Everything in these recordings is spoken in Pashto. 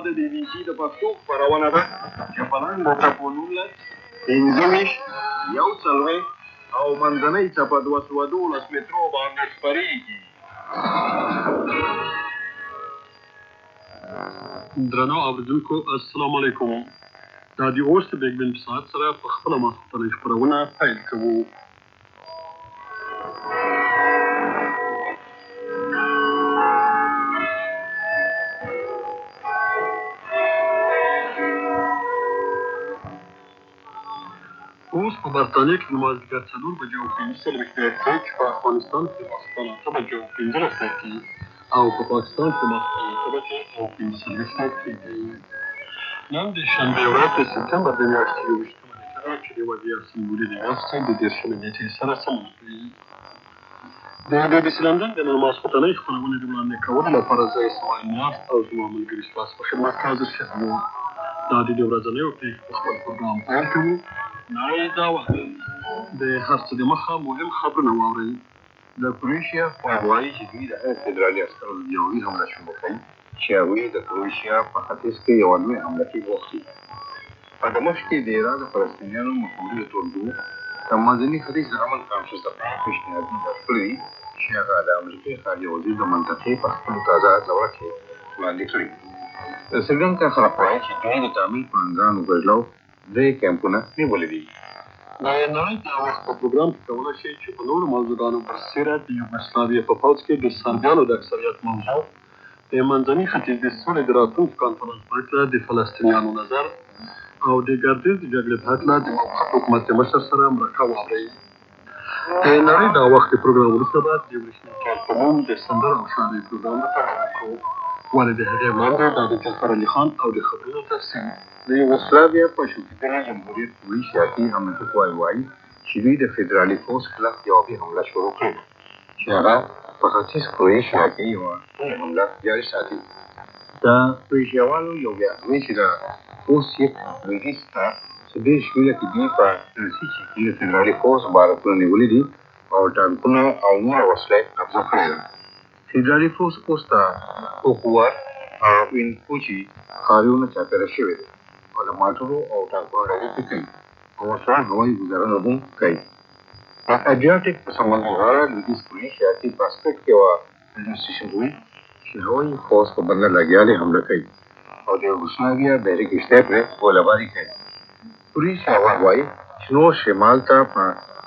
د بي بي سي د پښتو خپرونه ده چې په لاندې ټکو 19 15 140 او منځنۍ څپه 212 مترو باندې خپرېږي. درنو اورېدونکو السلام علیکم. دا د اوس د بیګمن په ساعت سره په خپله ماسخوتنۍ خپرونه پیل کوو. اوس په برطانیه کې د مازدیګر 4 بجې او 15 دقیقې چې په افغانستان کې ماسخوتن 8 بجې او 15 دقیقې او په پاکستان کې ماسخوتن 8 بجې او 15 دقیقې دي. نن د شنبې ورځ د سپتمبر د میاشتې 28مه نیټه ده چې د وړیا سمبولي د میاشتې د 10مې نیټې سره سمون کوي. د بي بي سي لندن د نن ماسخوتنۍ خپرونې د وړاندې کولو لپاره زه اسماعیل نیاز او زما ملګري ستاسو په خدمت کې حاضر شوي یو. دا د ورځنیو پېښو په خپل پروګرام پیل کوو. نړۍ دا وخت د هر څه د مخه مهم خبرونه واورئ. د کروشیا خوا وایي چې دوی د هغه فدرالي عسکرو جوړې حمله شروع کړي چې هغوی د کروشیا په ختیځ کې یوه لویه حمله کې بوخت دي. په دمشق کې د ایران د فلسطینیانو مخوري ټولګو د منځني ختیځ د امن کانفرنس لپاره پیشنهادونه ورکړي دي چې هغه د امریکې خارجه وزیر د منطقې په خپلو تازه دوره کې وړاندې کړي. د سریلانکا خلک وایي چې دوی د تامل پانګانو ګرځلاو 3 کیمپونه نیولي دي. د نړۍ دا وخت په پروګرام کې کولی شئ چې په نورو موضوعګانو برسېره د یوګسلاویې په پوځ کې د سربیانو د اکثریت موضوع، د منځني ختیځ د سولې د راتلونکي کانفرنس په هکله د فلسطینیانو نظر او د ګردیز د جګړې په هکله د موقت حکومت د مشر سره مرکه واورئ. د نړۍ دا وخت د پروګرام وروسته به د وریښمین کال په نوم د سندرو او شاعرۍ پروګرام لپاره وکړو. ولې د هغې وړاندې دا د جعفر علي خان او د خبرونو تفصیل. د یوګسلاویا په شوکېدلي جمهوریت پولیس سیاسي امنیتي قواوې وایي چې دوی د فدرالي پوځ خلاف جوابي حمله شروع کړې چې هغه په ختیځ کروشیا کې یوه لویه حمله جاري ساتي. د کروشیاوالو یو بیان چې د اوسیک لویدیځ ته چې ډېر شمېره کې دوی په نرسي کې د فدرالي پوځ بارکونه نیولي دي او ټانکونه او نوره وسلې قبضه کړې ده. فدرالي پوځ اوس د اوکوار او وینکوچي ښارونه چاپېره شوي دي او د ماټرو او ټانکونو ډلې کوي او ورسره هوایي ګزارونه هم کوي. په اډریاټیک په سمندر غاړه لویدیځ کروشیا کې پاسپیک یوه ریډیو سټیشن وي چې هوایي پوځ په بدله لګیالې حمله کوي او د یوګسلاویا بحري کښتۍ پرې ګولهباري کوي. کروشیا وایي چې نور شمال ته په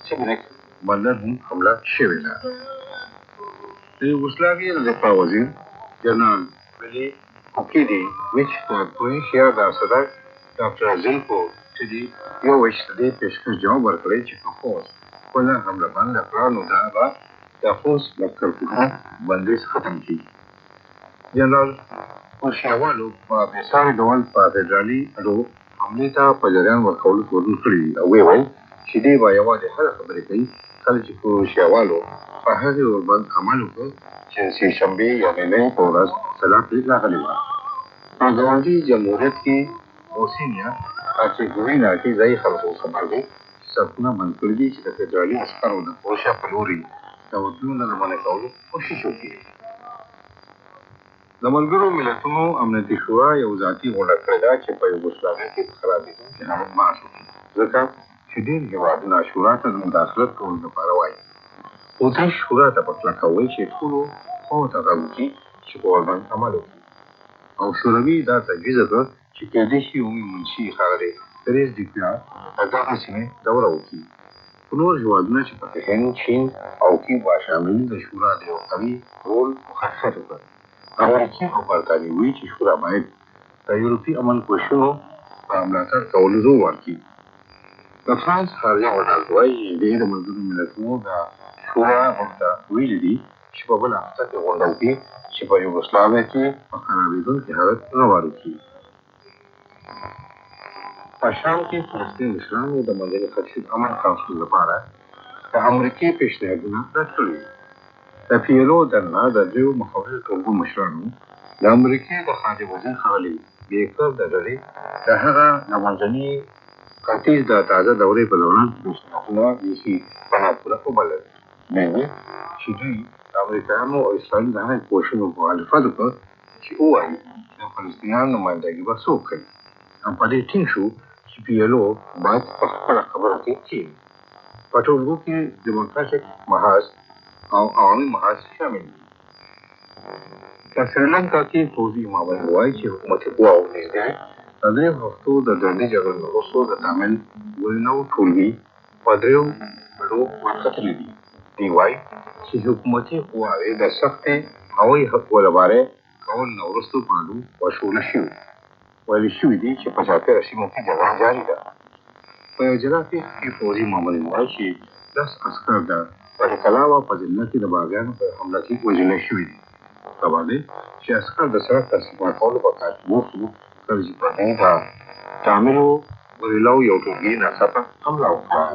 سیبریک بندر هم حمله شوې ده. د یوګسلاویا د دفاع وزیر جنرال ویلي کوکیډي ویچ په کروشیا د صدر ډاکټر زیلکو ټیډي یو ویچ د دې پیشکش جواب ورکړی چې که پوځ خپله حمله بنده کړه نو دا به د پوځ لښکرکښو بندیز ختم کړي. جنرال کروشیاوالو په بېساري ډول په فدرالي اډو حملې ته په جریان ورکولو تورن کړي دي او ویې ویل چې دوی به یوازې هغه خبرې کوي کله چې کروشیاوالو په هغې ورباندې عمل وکړ چې د سهشنبې یا مېلې په ورځ سلا پرې راغلې وه. په ګاونډي جمهوریت کې بوسنیا هرڅیګوینیا کې ځایي خلکو خبر دی چې سړکونه بند کړي دي چې د فدرالي عسکرو د کروشیا په لوري د وتلو د منع کولو کوشش وکړي. د ملګرو ملتونو امنیتي شورا یو ذاتي غونډه کړې ده چې په یوګسلاویا کې په خرابېدونکي حالت بحث وکړي ځکه چې ډېر هېوادونه شورا ته د مداخلت کولو لپاره وایي. اتریش شورا ته په کلکه وایي چې ټولو خواوو ته غږ وکړي چې په ورباندې عمل وکړي او شوروي دا تجویزه کړه چې کېدای شي عمومي منشي ښاغلی تریز ډیکلار د دغه سیمې دوره وکړي. په نور هېوادونه چې پکې هند، چین او کیوبا شامل دي د شورا د یو قوي رول مخالفت وکړ. امریکې او برطانیې وایي چې شورا باید د یورپي امن کوششونو په ملاتړ کولو زور ورکړي. د فرانس خارجه وزارت وایي دوی د ملګرو ملتونو د شورا غونډې ته ویلي دي چې په بله هفته کې غونډه وکړي چې په یوګسلاویا کې په خرابېدونکي حالت راوار وکړي. په شام کې فلسطین مشرانو د منځني ختیځ امن کانسول لپاره د امریکې پیشنهادونه رد کړي. د پیلو دننه د دریو مخوري ټولګو مشرانو د امریکې د خارجه وزیر ښاغلي بیکر د ډلې د هغه د منځني ختیځ د تازه دورې په دوران پیشنهادونه بیخي په ناپوره وبلل. دوی چې دوی د امریکایانو او اسرائیلو د هغې کوششونو مخالفت وکړ چې ووایي چې د فلسطینیانو نمایندګي به څوک کوي. هم په دې ټینګ شو چې PLO باید په خپله خبره کې کښېني. په ټولګو کې ډیموکراټیک محاذ او عوامي محاذ شامل دي. په سریلانکا کې پوځي مامورین وایي چې حکومتي قواو نږدې د 3 هفتو د ګرمې جګړې وروسته د تامل ویناو ټولګي په 3 بڼو ورختلي دي. دوی وایي چې حکومتي قواوې د سختې هوایي ولبارۍ کول نه وروسته باندې وشوله شوي. ویل شوي دي چې په چاپېره سیمو کې جګړه جاري ده. په یو جلا پېښه کې پوځي مامورین وایي چې 10 عسکر د پټکلاوه په ضلع کې د باغیانو په حمله کې وژل شوي دي. سبا دی چې عسکر د سړک د صفا کولو په کار کې بوخت وو، کله چې په دې د تعمیرو ویلاو یو ټولګي ناڅاپه حمله وکړه.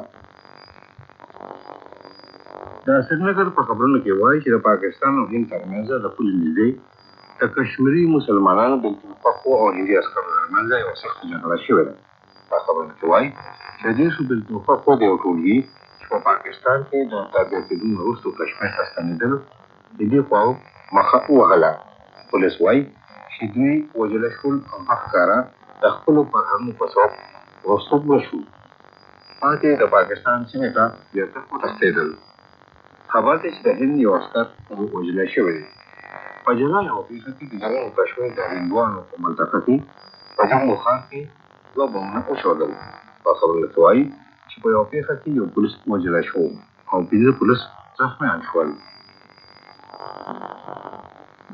د سرینګر په خبرونو کې وایي چې د پاکستان او هند ترمنځ د پولې نږدې د کشمیري مسلمانانو د ټوپکو او هندي عسکرو ترمنځ یوه سخته جګړه شوې ده. په خبرونو کې وایي چې د دېرشو د ټوپکو د یو ټولګي چې په پاکستان کې د تابع کېدو نه وروسته کشمیر ته ستنېدلو د دې خواو مخه ووهله. پولیس وایي چې دوی وژل شول او په ښکاره د خپلو فرهنګونو په سبب وروسته مړه شول. پاتې د پاکستان سیمې ته بېرته وتښتېدل. خبر دی چې د هند یو عسکر وژلی شوی دی. په جلا یوه پېښه کې د جنوب کشمیر د هندوانو په منطقه کې په جنګو ښار کې 2 بمونه وشودل. په خبرونو کې وایي چې په یوه پېښه کې یو پولیس وژلی شو او 5 پولیس زخمیان شول.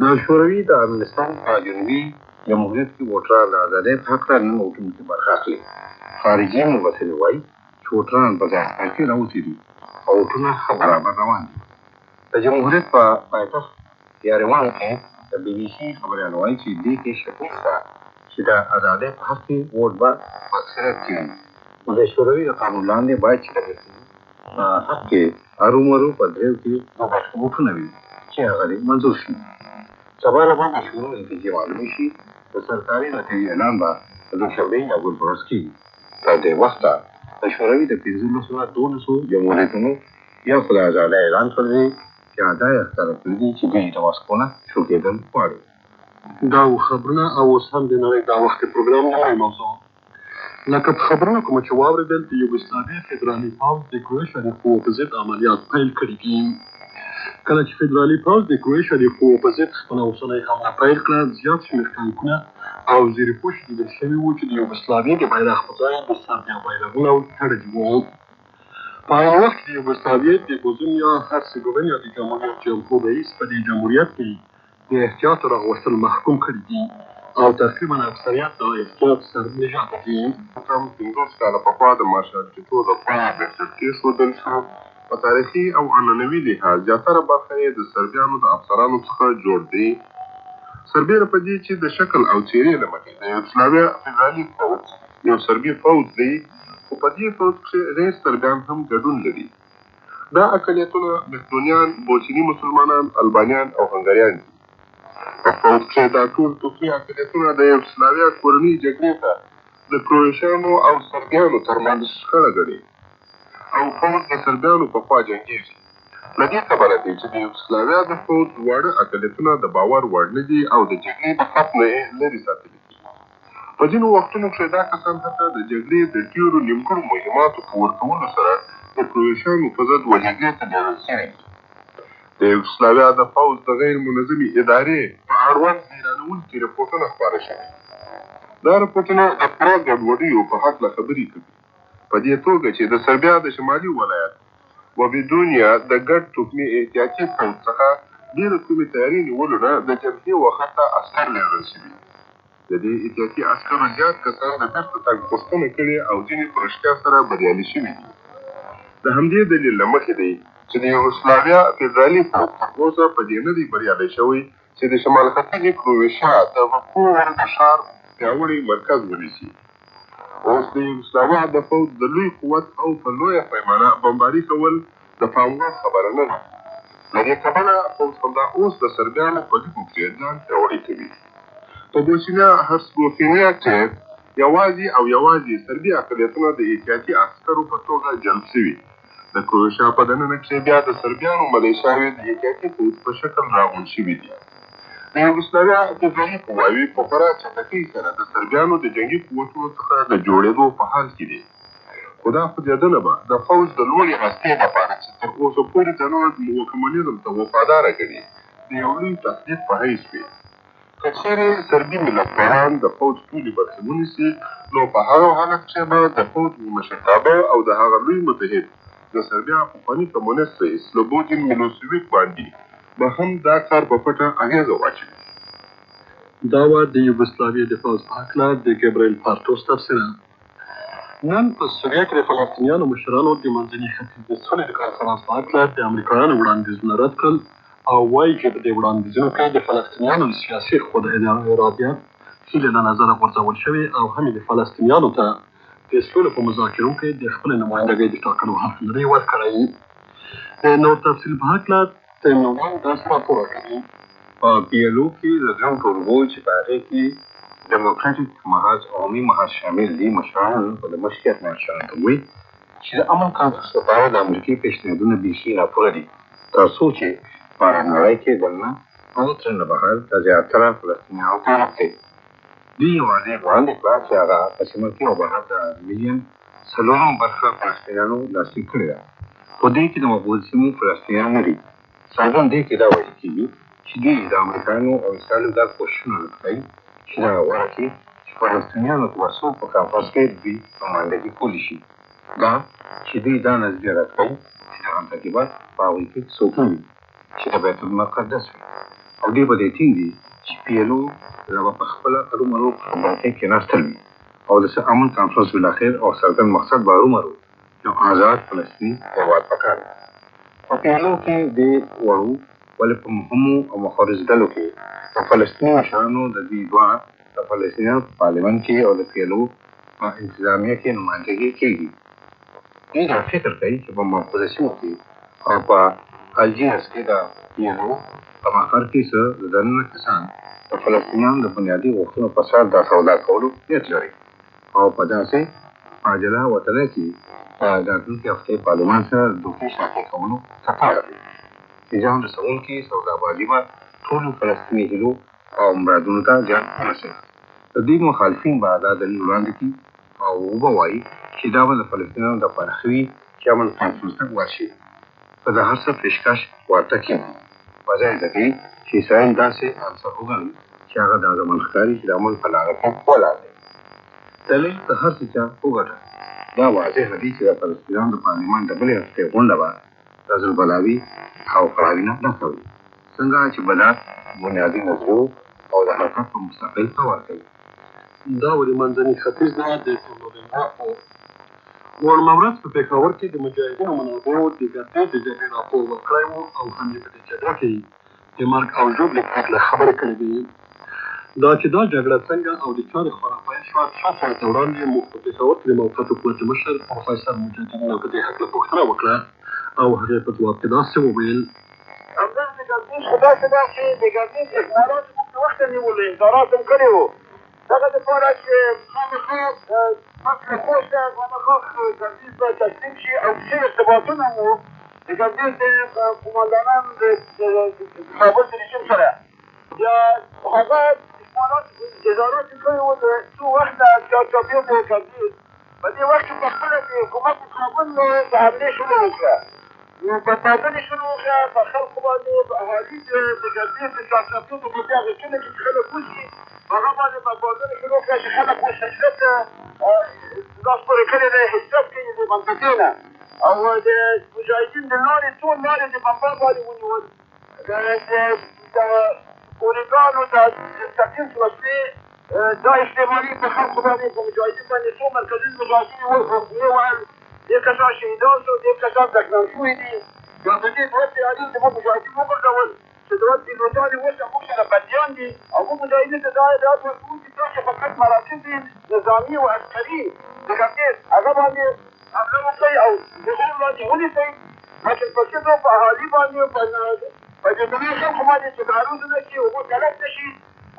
د شوروي د ارمنستان په جنوبي جمهوریت کې ووټران د ازادۍ په هکله نن ووټونو کې برخه اخلي. خارجي مبصرې وایي چې ووټران په ځای کې راوتي دي او ووټونه ښه برابر روان دي. د جمهوریت په پایتخت یاریوان کې د BBC خبریال وایي چې دې کې شک نشته چې د ازادۍ په حق کې ووټ به په اکثریت کې وي. د شوروي د قانون لاندې باید چې د په حق کې ارومرو په 3 کې 2 ووټونه وي چې هغه منظور شي. سبا له باندې شروع نتیجې معلومې شي. د سرکاري نتیجې اعلان به د دوشنبې یا ګل په ورځ کېږي. تر دې وخته د شوروي د 15 نه 12 جمهوریتونو یا خو د ازادۍ اعلان کړی دی یا دا یې ښکاره کړي دي چې دوی د ماسکو نه شوکېدل غواړي. دا و خبرونه او اوس هم د نړۍ دا وخت پروګرام نوی موضوع. لکه په خبرونو کومه چې واورېدل د یوګسلاویې فدرالي پوځ د کروشیا د قوو په ضد عملیات پیل کړي دي. کله چې فدرالي پوځ د کروشیا د قوو په ضد خپله اوسنۍ حمله پیل کړه، زیات شمېر ټانکونه او زیرپوش لیدل شوي وو چې د یوګسلاویې د بیرغ په ځای د سربیا بیرغونه تړلي وو. په هغه وخت کې د یوګسلاویې د بوزنیا هرسګوینیا د جمهوریت جمهور رئیس په دې جمهوریت کې د احتیاط راغوښتل محکوم کړي دي او تقریبا اکثریت د احتیاط سره نژاده دي. کم 50 کاله پخوا د مارشال ټیټو د خوا بنسټ کېښودل شو. په تاریخي او عنعنوي لحاظ زیاتره برخه یې د سربیانو د افسرانو څخه جوړ دی. سربیره په دې چې د شکل او څېرې له مخې د یوګسلاویا فدرالي پوځ یو سربي پوځ دی، خو په دې پوځ کښې غیر سربیان هم ګډون لري. دا اقلیتونه مقدونیان، بوسني مسلمانان، البانیان او هنګریان دي. په پوځ کښې دا ټول توکي اقلیتونه د یوګسلاویا کورنۍ جګړې ته د کروشیانو او سربیانو ترمنځ شخړه ګڼي او پوځ د سربیانو په خوا جنګېږي. له دې کبله دی چې د یوګسلاویا د پوځ واړه اقلیتونه د باور وړ نه دي او د جګړې د خط نه یې لرې ساتلي دي. په ځینو وختونو کښې دا کسان حتی د جګړې د ډېرو نیمګړو مهماتو په ورکولو سره د کروشیانو په ضد جګړې ته بیرل شوي دي. د یوګسلاویا د پوځ د غیر منظمې ادارې په اړوند حیرانوونکي رپوټونه خپاره شوي. دا رپوټونه د پوره ګډوډیو په هکله خبرې کوي، په دې توګه چې د سربیا د شمالي ولایت وبیدونیا د ګډ توکمي احتیاطي پوځ څخه ډېرې کومې تیاري نیولو نه د جبهې وخت ته عسکر لېږل شوي. د دې احتیاطي عسکرو زیات کسان د بېرته تګ غوښتنه کړې او ځینې په رښتیا سره بریالي شوي دي. د همدې دلیل له مخې دی چې د یوګسلاویا فدرالي پوځ تر اوسه په دې نه دی بریالی شوی چې د شمال ختیځې کروشیا د وکوور د ښار پیاوړی مرکز ونیسي. اوس د یوګسلاویا د پوځ د لوی قوت او په لویه پیمانه بمباري کول د پام وړ خبره نه ده. له دې کبله پوځ همدا اوس د سربیانو په لیکو کښې ځان پیاوړی کوي. په بوسنیا هرسګوفینیا کښې یوازې سربي اقلیتونه د احتیاطي عسکرو په توګه جلب شوي. د کروشیا په دننه کښې بیا د سربیانو ملیشاوې د احتیاطي پوځ په شکل راغونډ شوي دي. د یوګسلاویا فدرالي قواوې په خورا چټکۍ سره د سربیانو د جنګي قوتونو څخه د جوړېدو په حال کې دي. خو دا خوځېدنه به د پوځ د لوړې هستې لپاره چې تر اوسه پورې ځانونه کمونیزم ته وفاداره ګڼي د یو لوی تهدید په حیث وي. که چېرې سربي ملتپالان د پوځ ټولې برخې ونیسي، نو په هغه حالت کې به د پوځ مشرتابه او د هغه لوی متحد د سربیا پخواني کمونیست رئیس سلوبوډین میلوسیویک باندې به هم دا کار په پټه اغېزه واچوي. دا وه د یوګسلاویې د پوځ په هکله د ګبریل پارټوس تبصره. نن په سوریه کې د فلسطینیانو مشرانو د منځني ختیځ د سولې د کنفرانس په هکله د امریکایانو وړاندیزونه رد کړل او وایي چې په دې وړاندیزونو کې د فلسطینیانو د سیاسي خود ارادیت هیلې له نظره غورځول شوې او هم د فلسطینیانو ته د سولې په مذاکرو کې د خپلې نمایندګۍ د ټاکلو حق نه دی ورکړی. د نور تفصیل په هکله تیمنوان داسې راپور ورکوي. په PLO کې د درېیم ټولګي چې په هغې کې ډیموکراټیک محاذ او عمومي محاذ شامل دي، مشرانو په د مشروعیت مارشالانو ته وویل چې د امن کانفرنس لپاره د امریکې پیشنهادونه بیخي ناپوره دي، تر څو چې په نړۍ کې دننه او ترنه بهر د زیاتره فلسطینیانو طرف دی. دوی یوازې وړاندې کړه چې هغه په سیمه کې او بهر د ملیون څلورم برخه فلسطینیانو لاسلیک کړې ده. په دې کې د مقبول سیمو فلسطینیان نه دي. څرګند دی کې دا ویل کېږي چې دوی د امریکایانو او اسرائیلو دا کوښښونه کوي چې دا غوره کړي چې فلسطینیانو ته ورسو په کانفرنس کې دوی نمایندګي کولی شي. دا چې دوی دا نظریه رد کوي چې دغه ترتیبات په هغوی کې څوک نه وي چې د بیت المقدس وي، او دوی په دې ټینګ دي چې PLO لا به په خپله ارومرو په خبرتۍ کېناستل وي او د امن کانفرنس بالاخر او څرګند مقصد به ارومرو یو آزاد فلسطیني هېواد پکار دی. په PLO کې د وړو ولې په مهمو او مخورزو ډلو کې د فلسطیني مشرانو د دوی دواړه د فلسطینیانو په پارلمان کې او د PLO په انتظامیه کې نمایندګي کېږي. دوی دا فکر کوي چې په محفوظه سیمو کې او په الجیرس کې د PLO په مقر کې څه د دننه کسان د فلسطینیانو د بنیادي غوښتنو په سر دا سودا کولو نیت لري او په داسې عاجله وطنه کې په راتلونکې هفتې پارلمان سره د دوکې شاخې کولو څخه لري چې ځان رسوونکي سودابازي به ټولو فلسطیني هیلو او مرادونو ته زیان ورسوي. د دوی مخالفین به دا دلیل وړاندې کړي او ووایي چې دا به د فلسطینیانو دپاره ښه وي چې امن کانفرنس ته ورشي. په د هر څه پیشکش ورته کېږي په ځای د دې چې اسرائیل داسې عنصر وګڼي چې هغه د زمن ښکاري چې د امن په لاره کې ولاړ دی. دلیل د هر څه چا وګټه. دا واضح دی چې د فلسطینیانو د پارلمان د بلې هفتې غونډه به د زلزله‌آوي او خرابینه ډکه وي، څنګه چې بلاد بنیادي نظریو او د حرکت په مستقل ته ورکوي. دا و د منځني ختیځ نه د نومبر وړمه ورځ په پېښور کې د مجاهدینو منابعو د ګردې د جګړې راپور ورکړی و او هم یې په دې جګړه کې د مرګ او ژوبلې په هکله خبرې کړې دي. دا چې دا جګړه څنګه او د چا د خوا پیل شوه، څو ساعته وړاندې موږ په پېښور کې د موقت حکومت مشر پروفیسر مجاهدین په دې هکله پوښتنه وکړه او هغې په ځواب کې داسې وویل: همدغه د ګردیز خو داسې ده چې د ګردیز احمالات موږ د وخته نیولو انذارات هم کړي وو. دغه دپاره چې خامخا فصل خوش ده، خامخا ګردیز به تسلیم شي او څه ارتباطونه مو د ګردیز د قماندانانو د کابل د رژیم سره یا هغه احمالات انذارات یې کړي وو د څو وخته چاپېر د ګردیز. په دې وخت کې پخپله د حکومت د کابل د حملې شروع وکړه، نو بمبارونه یې شروع وکړه په خلکو باندې، په اهالي د ګردیز د چارچاپېر د باندې هغه سیمه کې چې خلک اوسي هغه باندې بمبارونه شروع کړه چې خلک اوس هجرت لاس پورې کړی دی، هجرت کوي د منطقې نه، او د مجاهدین د لارې ټول لارې د بمبار باندې ونیول. د اورګانو د تقسیم وسلې دا استعمالي په خلکو باندې په مجاهدین باندې څو مرکزین مجاهدین ووهل، ډېر کسان شهیدان شو، ډېر کسان زخمیان شوي دي. بیا په دې دوه تیاري زموږ مجاهدین وګرځول چې دوه پیلوټان یې اوس زموږ سره بندیان دي او موږ مجاهدینو ته دا هدایت ورکوو چې تاسې فقط مراکز نظامي او عسکري د ګردیز هغه باندې حمله وکړئ او د اور باندې ونیسئ، لکن په ښځو په اهالي باندې په دې خلکو باندې چې تعرض نه کړي، اوبه تلف نه شي،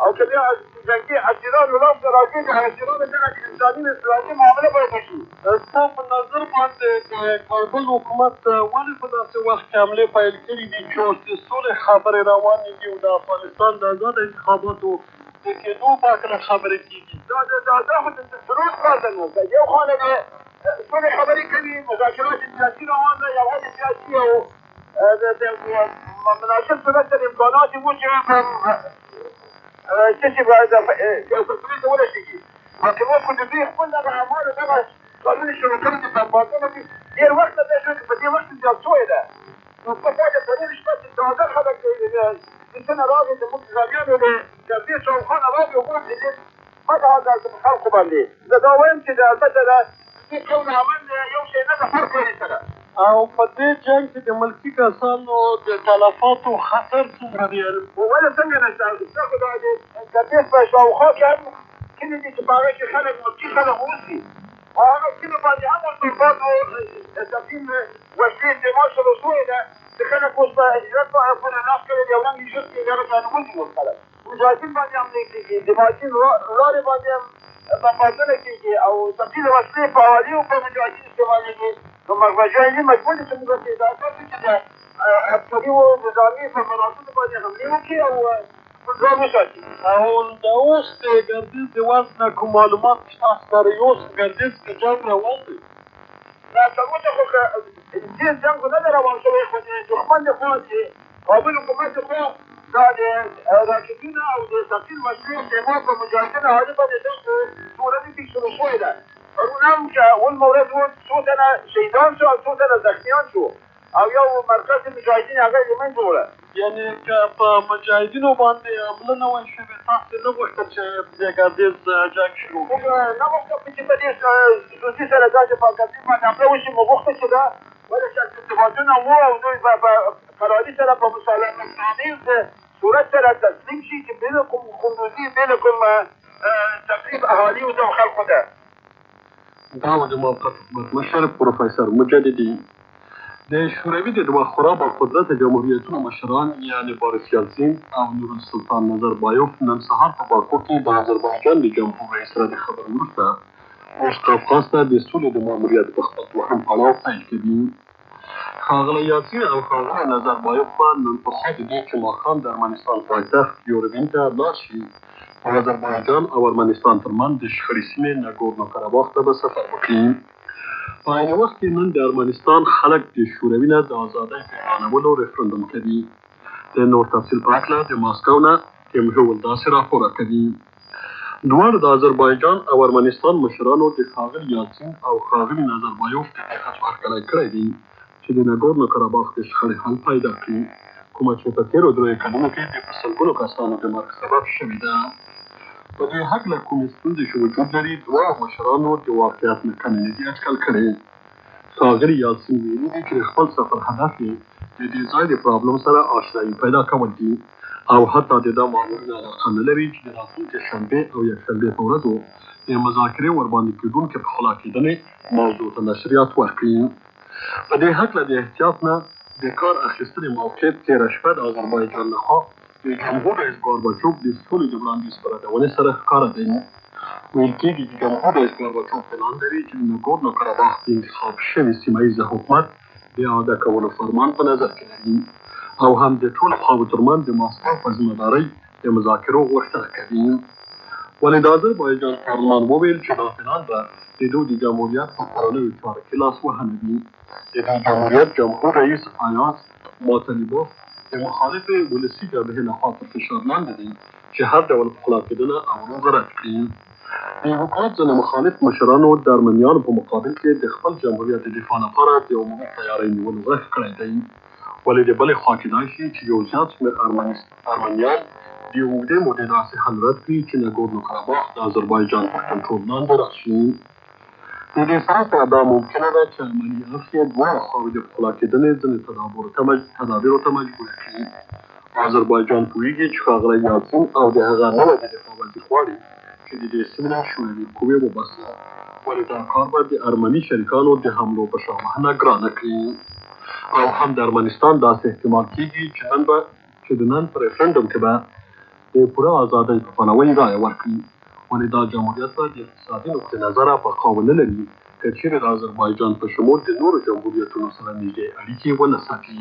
او که بیا جنګي اسیرانو لاسته راځي د اسیرانو سره د انساني اسلامي معامله باید وشي. ستا په نظر باندې د کابل حکومت ولې په داسې وخت کې حملې پیل کړي دي چې اوس د سولې خبرې روانې دي او د افغانستان د آزاد انتخاباتو د کېدو په هکله خبرې کېږي؟ دا خو د سروش کار دی نو یو خوا نه د سولې خبرې کوي، مذاکرات سیاسي روان دی، یو حل سیاسي او د مناسب صورت سره امکانات یې و چې څه شي باید یو تصویر ته ورسېږي. چې اوس خو د دوی خپل دغه اعمالو دغه کارونه شروع کړي دي په افغانستان کې ډېر وخت نه دی شوی چې په دې وخت کې زیات شوی ده. نو په پای کې پرون شپه چې تازه خلک د څه نه راغلي زموږ نظامیانو د جګړې شاوخوا نه راغلي او اوس دې مه کوه په خلکو باندې. زه دا وایم چې البته د دې کون عمل یو شی نه ده، فرق لري سره. او په دې جنګ کې د ملکي کسانو د تلفاتو خطر څومره دی؟ ولې څنګه نشته؟ زه خو د جګړې په شاوخوا کې هم کلي دي چې په هغه کې خلک ملکي خلک اوسي او هغه کلو باندې هم اوس برباد او تقسیم وسلې استعمال شروع شوې ده چې خلک اوس په هجرت پورې لاس کړی دی او رنګ یې ژر کې هغه ځانګړي نور خلک مجاهدین باندې حملې کېږي، د مهاجرین لارې باندې هم بمبارډونه کېږي او تبدیل وسلې په حوالي او په مجاهدین استعمالېږي. نو مجاهدین مجبور دي چې موږ ته اجازه ورکړي چې د عسکري او نظامي فقراتونو باندې حملې وکړي او ځان وساتي. او د اوس د ګردیز د وضع نه کوم معلومات شته؟ ښکاري اوس ګردیز کې جنګ روان دی؟ دا تر اوسه خو ډېر جنګ خو نه دی روان شوی، خو د دښمن د خوا د کابل حکومت د خوا دا د راکټونه او د ثقیل وسلې استعمال په مجاهدینو حالي باندې داسې تورني کې شروع شوی ده. پرون هم چې اولمه ورځ څو تنه شهیدان شو او څو تنه زخمیان شو او یو مرکز د مجاهدین هغه له منځه وړه. یعنې که په مجاهدینو باندې حمله نه وای شوې تاسې نه غوښتل چې د ګردیز جنګ شروع موږ نه غوښتل چې په دې روسي سره دا چې په ګردیز باندې حمله وشي. موږ غوښتل چې دا ولې چې ارتباطونه وو او دوی په قراري سره په مسالمتانیز صورت سره تسلیم شي چې بین کوم خندوزي بین کوم تقریب اهالي او د خلکو ده. دا و د موقت حکومت مشر پروفیسر مجددي. د شوروي د دوه خورا با قدرت جمهوریتونو مشران یعنې بوریس یلسین او نورالسلطان نظربایوف نن سهار په باکو کې د آذربایجان د جمهور رئیس سره د خبرو وروسته اوس قفقاز ته د سولې د ماموریت په خپل دوهم پړاو پیل کوي. ښاغلی یلسین او ښاغلی نظربایوف به نن پخوا د دې چې ماښام د ارمنستان پایتخت یوروین ته لاړ شي او آذربایجان او ارمنستان ترمنځ د شخړې سیمې ناګورنو قرهباغ ته به سفر وکړي. په عین وخت کې نن د ارمنستان خلک د شوروي نه د ازادۍ په اعلانولو ریفرنډم کوي. د نور تفصیل په هکله د ماسکو نه تیمهول داسې راپوره کوي. دواړو د آذربایجان او ارمنستان مشرانو د ښاغلي یلسین او ښاغلي نظربایوف د دې هڅو هرکلی کړی دی چې د ناګورنو قرهباغ د شخړې حل پیدا کړي، کومه چې په تېرو 3 کلونو کې د په سلګونو کسانو د مرګ سبب شوې ده. په دې هکله کومې ستونزې چې وجود لري دواړو مشرانو د واقعیت نه کمې نه دي اټکل کړی. ښاغلي یلسین ویلي دي چې د خپل سفر هدف یې د دې ځای د پرابلم سره آشنایي پیدا کول دي او حتی د دا مامورونه علاقه نه لري چې د راتلونکې شنبې او یکشنبې په ورځو د مذاکرې ورباندې کېدونکې پخلا کېدنې موضوع ته نشریات ورکړي. په دې هکله د احتیاط نه د کار اخیستنې موقف تېره شپه د آذربایجان لخوا د جمهور رئیس ګورباچوف د سولې د وړاندیز په ردونې سره ښکاره دی. ویل کېږي چې جمهور رئیس ګورباچوف پلان لري چې د ناګورنو قرهباغ د انتخاب شوي سیمه ییز حکومت د اعاده کولو فرمان په نظر کې لري او هم د ټولو خواوو ترمنځ د ماسکو په ذمهدارۍ د مذاکرو غوښتنه کوي. ولې د آذربایجان پارلمان وویل چې دا پلان به د دوی د جمهوریت په کورنیو چارو کې لاسوهنه وي. د دوی جمهوریت جمهور رئیس ایاز ماتلیبوف د مخالفې ولسي جبهې لخوا تر فشار لاندې دی چې هر ډول پخلا کېدنه او روغ رد کړي. د حکومت ځینې مخالف مشرانو د ارمنیانو په مقابل کې د خپل جمهوریت د دفاع لپاره د عمومي تیارۍ نیولو غږ کړی دی. ولې د بلې خوا کېدای شي چې یو زیات شمېر ارمنیان د اوږدې مودې داسې حل رد کړي چې ناګورنو قرهباغ د آذربایجان تر کنټرول لاندې راشي. د دې سره دا ممکنه ده چې ارمني اړخ یې دواړه خواوې د پخلا کېدنې ځینې تدابیرو ته مجبوره کړي. آذربایجان پوهېږي چې ښاغلی یلسین او د هغه نوی د دفاع وزیر غواړي چې د دې سیمې نه شوروي قوې وباسي. ولې دا کار به د ارمني شریکانو د حملو په شاوخوا ګرانه کړي. او هم د ارمنستان داسې احتمال کېږي چې د نن په ریفرنډم کې به د پوره ازادۍ په پلوۍ رایه ورکړي. ولې دا جمهوریت به د اقتصادي نقطې نظره بقا ونه لري که چیرې د آذربایجان په شمول د نورو جمهوریتونو سره نږدې اړیکې ونه ساتي.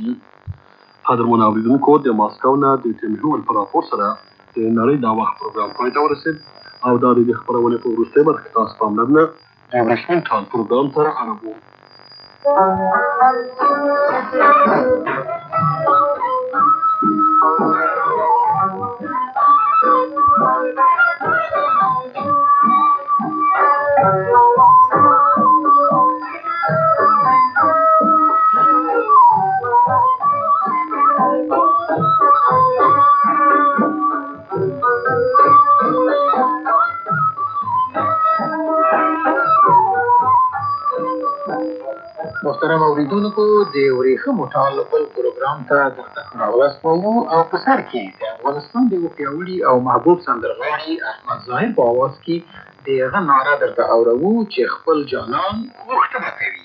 قدرمنو اورېدونکو، د ماسکو نه د تیمور امپراتور سره د نړۍ دا وخت پروګرام پای ته ورسېد او دا د خپرونې په وروستۍ برخه کې تاسو پاملرنه د ورځني ټال پروګرام سره اړوو. محترم اوریدونکو، د ورېښمو ټال بل پروګرام ته درته ښه راغلاست وایو او په سر کې د افغانستان د یو پیاوړي او محبوب سندرغاړي احمد ظاهر په اواز کې د هغه ناره درته اورو چې خپل جانان غوښتنه کوي.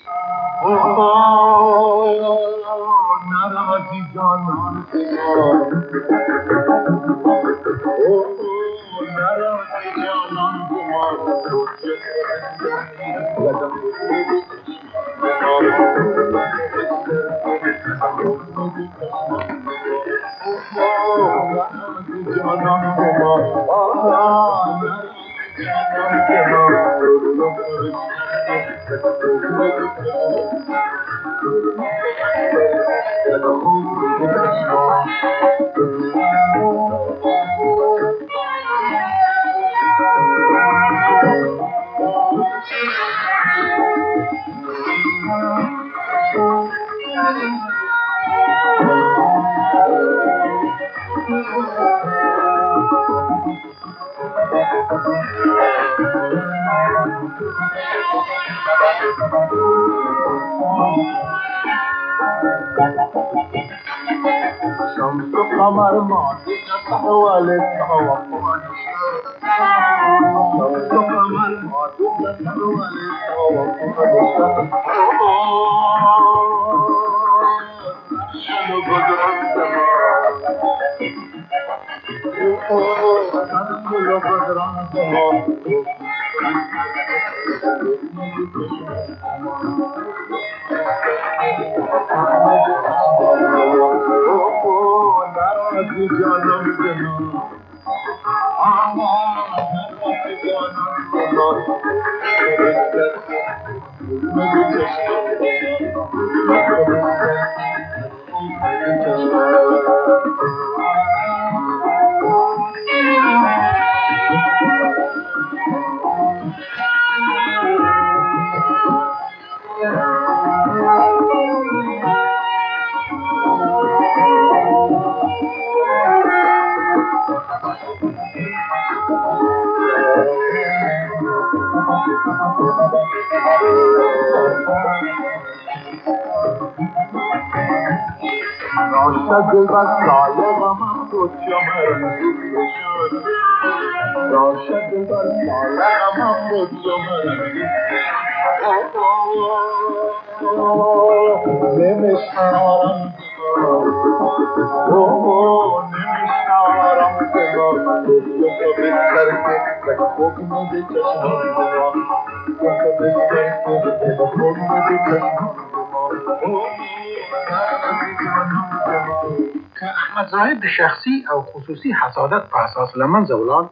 احمد ظاهر د شخصي او خصوصي حسادت په اساس له منځه ولاړ،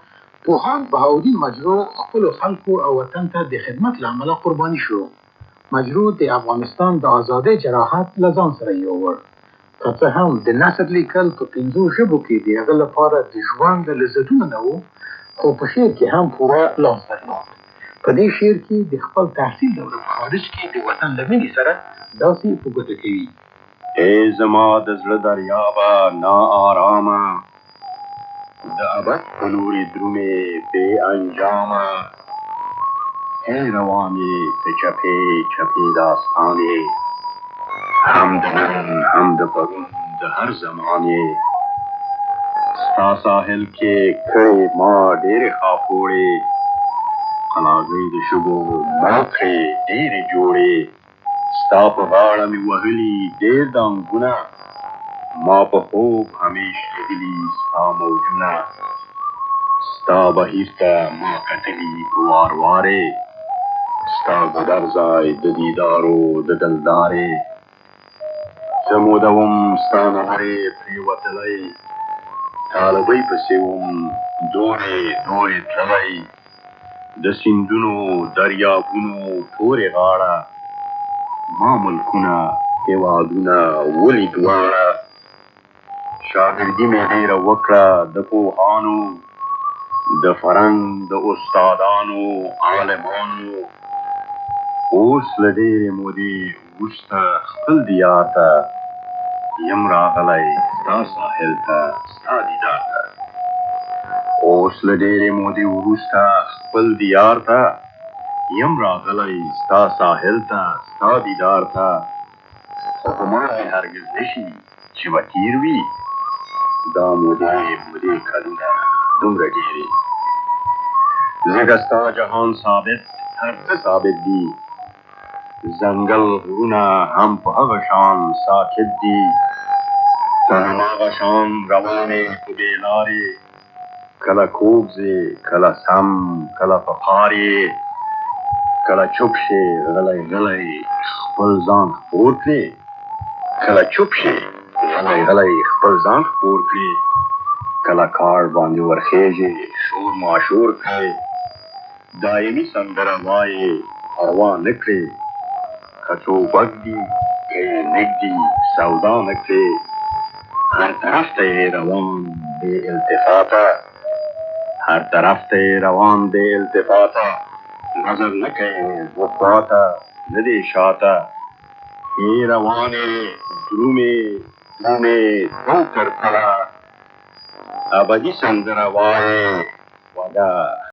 پوهاند بهاءالدین مجروح خپلو خلکو او وطن ته د خدمت له امله قرباني شو. مجروح د افغانستان د ازادۍ جراحت له ځان سره یووړ. که څه هم د نثر لیکل په 5 ژبو کې د هغه لپاره د ژوند لذتونه نه وو، خو په شعر کې هم پوره لاس درلود. په دې شعر کې د خپل تحصیل دوره په خارج کې د وطن له مینې سره داسې په ګوته کوي: ای زما د زړه دریابه ناآرامه، د ابد په لورې درومې بې انجامه، ای روانې په چپې چپې داستانې، هم د نن هم د پرون د هر زمان یې. ستا ساحل کې کړې ما ډېرې خاپوړې، قلاګۍ د شګو ما کړې ډېرې جوړې. ستا په غاړه مې وهلي ډېر دانګونه، ما په خوب همیش لیدلي ستا موجونه. ستا بهیر ته ما کتلي په وار وارې ستا ګودر ځای د دیدارو د دلدارې زه موده وم ستا نه لرې پرېوتلی طالبۍ پسې وم دورې دورې تللی د سیندونو دریابونو پورې غاړه ما ملکونه هېوادونه ولي دواړه شاګردي مې ډېره وکړه د پوهانو د فرنګ د استادانو عالمانو اوس له ډېرې مودې وروسته خپل دیار ته یم راغلی ستا ساحل ته ستا دیدار ته اوس له ډېرې مودې وروسته خپل دیار ته یم راغلی ستا ساحل ته ستا دیدار ته خو ګمان مې هرګز نشي چې به تېر وي دا مودې کلونه دومره ډېرې ځکه ستا جهان ثابت هر څه ثابت دي ځنګل غرونه هم په هغه شان ساکت دي ته هماغه شان روانې په بې لارې کله کوږ ځې کله سم کله په قار یې کله چوپ شې غلی غلی خپل ځان خپور کړې کله چوپ شې غلی غلی خپل ځان خپور کړې کله کاړ باندې ورخیژې شور ماشور کړې دایمي سندره وایې پروا نه کړې که ټوپک دي که یې نږدي سودا نه کړې هر طرف ته یې روان بې التفاته هر طرف ته یې روان بې التفاته نظر نه کوې زه خواته نه دې شاته ای روانې درومې درومې تو تر کله ابدي سندره وایې خوږه